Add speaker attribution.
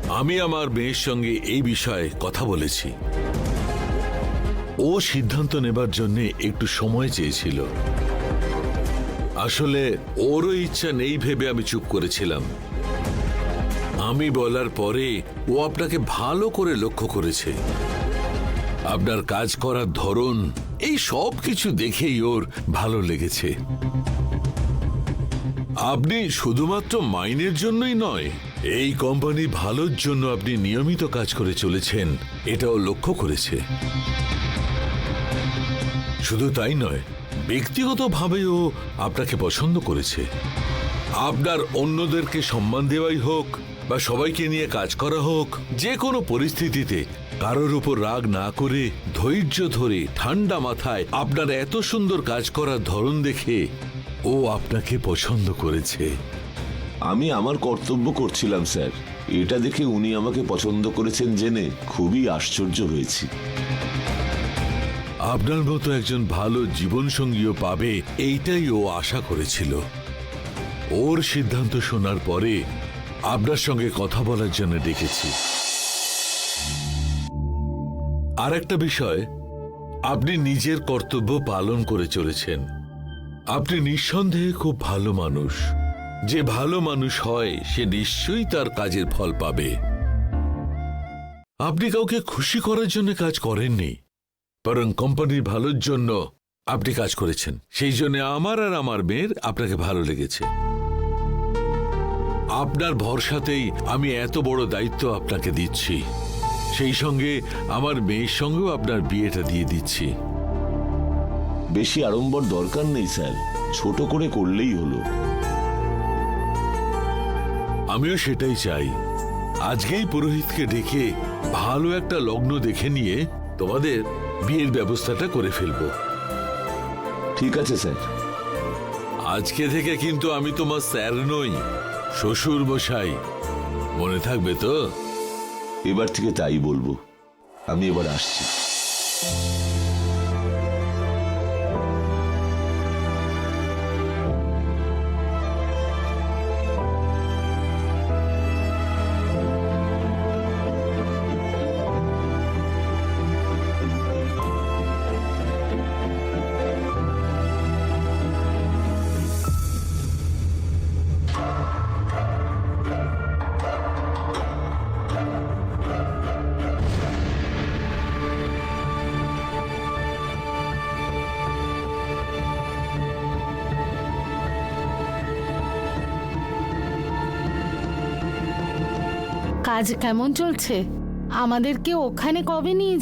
Speaker 1: আমি আমার মেয়ের সঙ্গে এই বিষয়ে কথা বলেছি। ও সিদ্ধান্ত নেবার জন্য একটু সময় চেয়েছিল। আসলে ওরও ইচ্ছা নেই ভেবে আমি চুপ করেছিলাম। আমি বলার পরে ও আপনাকে ভালো করে লক্ষ্য করেছে। আপনার কাজ করার ধরন, এই সব কিছু দেখেই ওর ভালো লেগেছে। আপনি শুধুমাত্র মাইনের জন্যই নয়, এই কোম্পানি ভালোর জন্য আপনি নিয়মিত কাজ করে চলেছেন, এটাও লক্ষ্য করেছে। শুধু তাই নয়, ব্যক্তিগতভাবেও আপনাকে পছন্দ করেছে। আপনার অন্যদেরকে সম্মান দেওয়াই হোক বা সবাইকে নিয়ে কাজ করা হোক, যে কোনো পরিস্থিতিতে কারোর উপর রাগ না করে ধৈর্য ধরে ঠান্ডা মাথায় আপনার এত সুন্দর কাজ করার ধরন দেখে ও আপনাকে পছন্দ করেছে।
Speaker 2: আমি আমার কর্তব্য করছিলাম স্যার, এটা দেখে উনি আমাকে পছন্দ করেছেন জেনে খুবই আশ্চর্য হয়েছি।
Speaker 1: আপনার মতো একজন ভালো জীবনসঙ্গীও পাবে, এইটাই ও আশা করেছিল। ওর সিদ্ধান্ত শোনার পরে আপনার সঙ্গে কথা বলার জন্য ডেকেছি। আর একটা বিষয়, আপনি নিজের কর্তব্য পালন করে চলেছেন। আপনি নিঃসন্দেহে খুব ভালো মানুষ। যে ভালো মানুষ হয় সে নিশ্চয়ই তার কাজের ফল পাবে। আপনি কাউকে খুশি করার জন্য কাজ করেননি, বরং কোম্পানির ভালোর জন্য আপনি কাজ করেছেন। সেই জন্য আমার আর আমার মেয়ের আপনাকে ভালো লেগেছে। আপনার ভরসাতেই আমি এত বড় দায়িত্ব আপনাকে দিচ্ছি। সেই সঙ্গে আমার মেয়ের সঙ্গেও আপনার বিয়েটা দিয়ে দিচ্ছি।
Speaker 2: বেশি আড়ম্বর দরকার নেই স্যার, ছোট করে করলেই হলো।
Speaker 1: আমিও সেটাই চাই। আজকেই পুরোহিতকে ডেকে ভালো একটা লগ্ন দেখে নিয়ে তোমাদের বিয়ের ব্যবস্থাটা করে ফেলবো।
Speaker 2: ঠিক আছে স্যার।
Speaker 1: আজকে থেকে কিন্তু আমি তোমার স্যার নই, শ্বশুর মশাই। মনে থাকবে তো?
Speaker 2: এবার থেকে তাই বলবো। আমি এবার আসছি।
Speaker 3: কাজ কেমন চলছে? আমাদেরকে ওখানে কবে নিয়ে